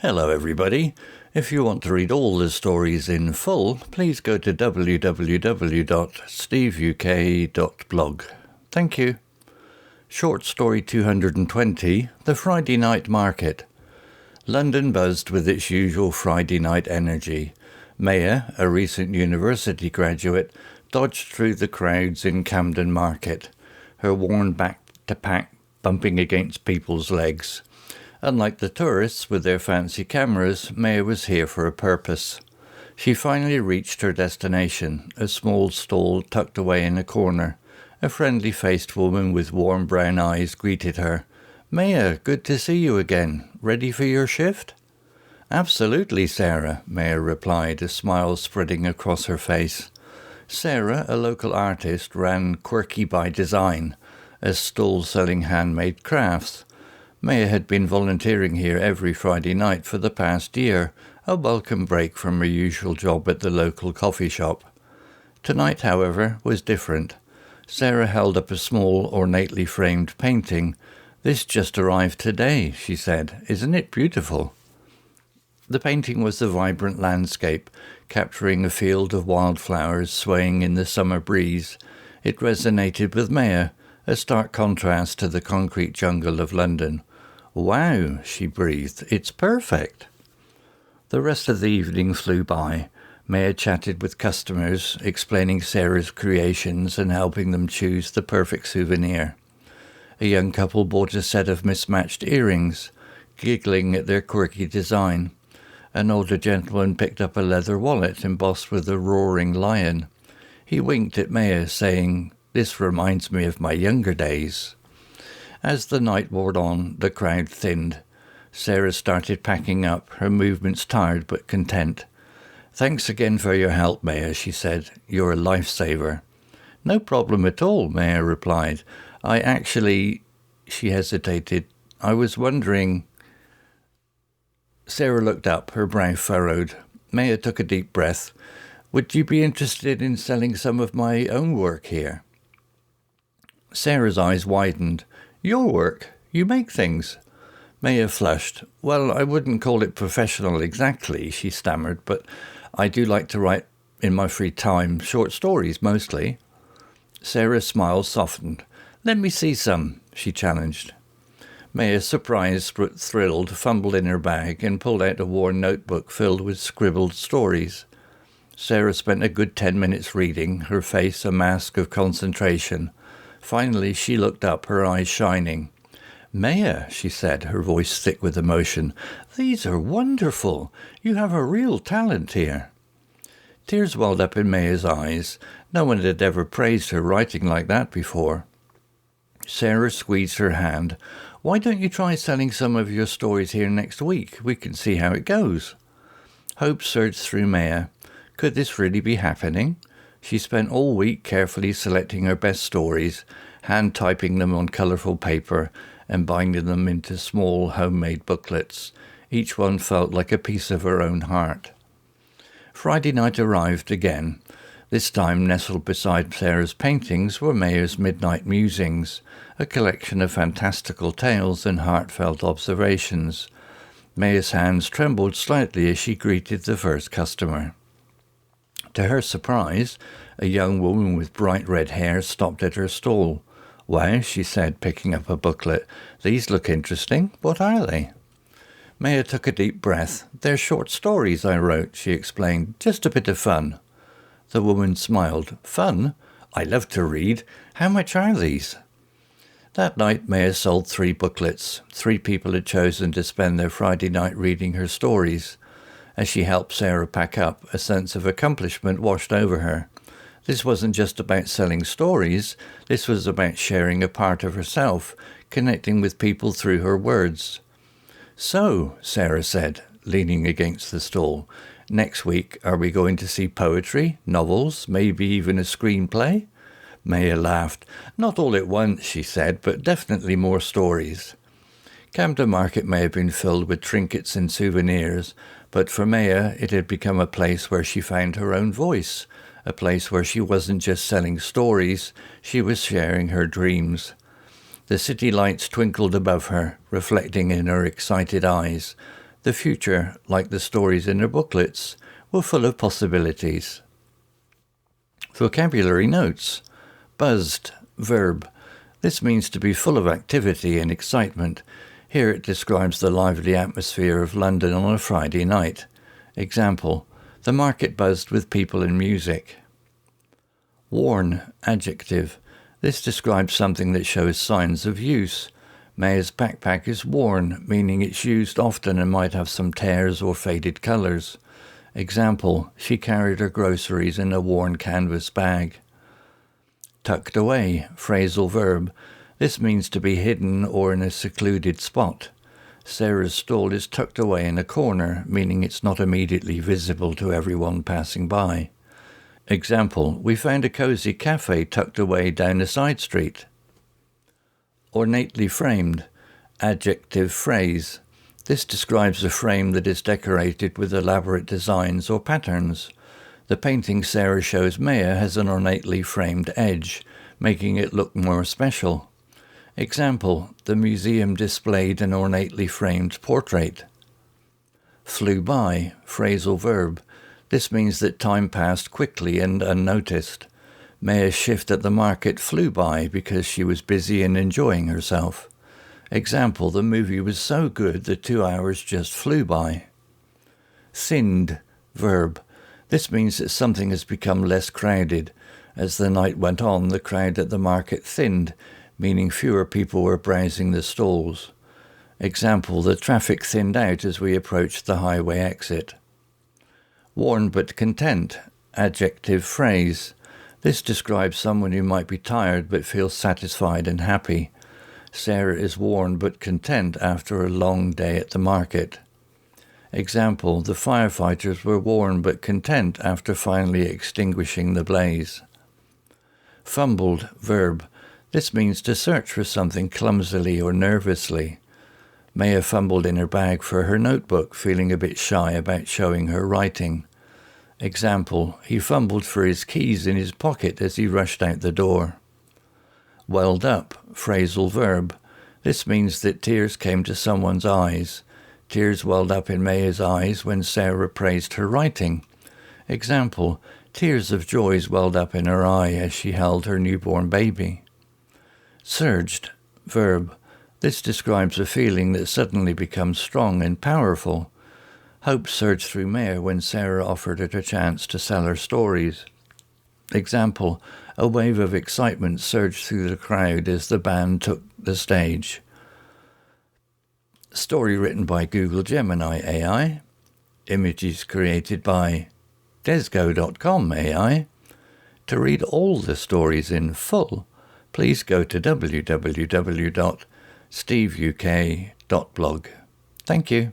Hello everybody. If you want to read all the stories in full, please go to www.steveuk.blog. Thank you. Short story 220, The Friday Night Market. London buzzed with its usual Friday night energy. Maya, a recent university graduate, dodged through the crowds in Camden Market, her worn back-to-pack bumping against people's legs. Unlike the tourists with their fancy cameras, Maya was here for a purpose. She finally reached her destination, a small stall tucked away in a corner. A friendly-faced woman with warm brown eyes greeted her. "Maya, good to see you again. Ready for your shift?" "Absolutely, Sarah," Maya replied, a smile spreading across her face. Sarah, a local artist, ran Quirky by Design, a stall selling handmade crafts. Maya had been volunteering here every Friday night for the past year, a welcome break from her usual job at the local coffee shop. Tonight, however, was different. Sarah held up a small, ornately framed painting. "This just arrived today," she said. "Isn't it beautiful?" The painting was a vibrant landscape, capturing a field of wildflowers swaying in the summer breeze. It resonated with Maya, a stark contrast to the concrete jungle of London. "Wow," she breathed, "it's perfect." The rest of the evening flew by. Maya chatted with customers, explaining Sarah's creations and helping them choose the perfect souvenir. A young couple bought a set of mismatched earrings, giggling at their quirky design. An older gentleman picked up a leather wallet embossed with a roaring lion. He winked at Maya, saying, "This reminds me of my younger days." As the night wore on, the crowd thinned. Sarah started packing up, her movements tired but content. "Thanks again for your help, Maya," she said. "You're a lifesaver." "No problem at all," Maya replied. She hesitated. "I was wondering—" Sarah looked up, her brow furrowed. Maya took a deep breath. "Would you be interested in selling some of my own work here?" Sarah's eyes widened. "Your work? You make things?" Maya flushed. "Well, I wouldn't call it professional exactly," she stammered, "but I do like to write in my free time, short stories mostly." Sarah's smile softened. "Let me see some," she challenged. Maya, surprised but thrilled, fumbled in her bag and pulled out a worn notebook filled with scribbled stories. Sarah spent a good 10 minutes reading, her face a mask of concentration. Finally, she looked up, her eyes shining. "Maya," she said, her voice thick with emotion, "these are wonderful. You have a real talent here." Tears welled up in Maya's eyes. No one had ever praised her writing like that before. Sarah squeezed her hand. "Why don't you try selling some of your stories here next week? We can see how it goes." Hope surged through Maya. Could this really be happening? She spent all week carefully selecting her best stories, hand-typing them on colourful paper and binding them into small homemade booklets. Each one felt like a piece of her own heart. Friday night arrived again. This time, nestled beside Sarah's paintings were Maya's midnight musings, a collection of fantastical tales and heartfelt observations. Maya's hands trembled slightly as she greeted the first customer. To her surprise, a young woman with bright red hair stopped at her stall. "Wow," she said, picking up a booklet. "These look interesting. What are they?" Maya took a deep breath. "They're short stories I wrote," she explained. "Just a bit of fun." The woman smiled. "Fun? I love to read. How much are these?" That night, Maya sold 3 booklets. 3 people had chosen to spend their Friday night reading her stories. As she helped Sarah pack up, a sense of accomplishment washed over her. This wasn't just about selling stories. This was about sharing a part of herself, connecting with people through her words. "So," Sarah said, leaning against the stall, "next week are we going to see poetry, novels, maybe even a screenplay?" Maya laughed. "Not all at once," she said, "but definitely more stories." Camden Market may have been filled with trinkets and souvenirs, but for Maya it had become a place where she found her own voice, a place where she wasn't just selling stories, she was sharing her dreams. The city lights twinkled above her, reflecting in her excited eyes. The future, like the stories in their booklets, were full of possibilities. Vocabulary notes. Buzzed, verb. This means to be full of activity and excitement. Here it describes the lively atmosphere of London on a Friday night. Example, the market buzzed with people and music. Worn, adjective. This describes something that shows signs of use. Maya's backpack is worn, meaning it's used often and might have some tears or faded colours. Example, she carried her groceries in a worn canvas bag. Tucked away, phrasal verb. This means to be hidden or in a secluded spot. Sarah's stall is tucked away in a corner, meaning it's not immediately visible to everyone passing by. Example, we found a cosy cafe tucked away down a side street. Ornately framed, adjective phrase. This describes a frame that is decorated with elaborate designs or patterns. The painting Sarah shows Maya has an ornately framed edge, making it look more special. Example, the museum displayed an ornately framed portrait. Flew by, phrasal verb. This means that time passed quickly and unnoticed. Maya's shift at the market flew by because she was busy and enjoying herself. Example, the movie was so good the 2 hours just flew by. Thinned, verb. This means that something has become less crowded. As the night went on, the crowd at the market thinned, meaning fewer people were browsing the stalls. Example, the traffic thinned out as we approached the highway exit. Worn but content, adjective phrase. This describes someone who might be tired but feels satisfied and happy. Sarah is worn but content after a long day at the market. Example, the firefighters were worn but content after finally extinguishing the blaze. Fumbled, verb. This means to search for something clumsily or nervously. Maya fumbled in her bag for her notebook, feeling a bit shy about showing her writing. Example, he fumbled for his keys in his pocket as he rushed out the door. Welled up, phrasal verb. This means that tears came to someone's eyes. Tears welled up in Maya's eyes when Sarah praised her writing. Example, tears of joy welled up in her eye as she held her newborn baby. Surged, verb. This describes a feeling that suddenly becomes strong and powerful. Hope surged through Maya when Sarah offered her a chance to sell her stories. Example, a wave of excitement surged through the crowd as the band took the stage. Story written by Google Gemini AI. Images created by Desgo.com AI. To read all the stories in full, please go to www.steveuk.blog. Thank you.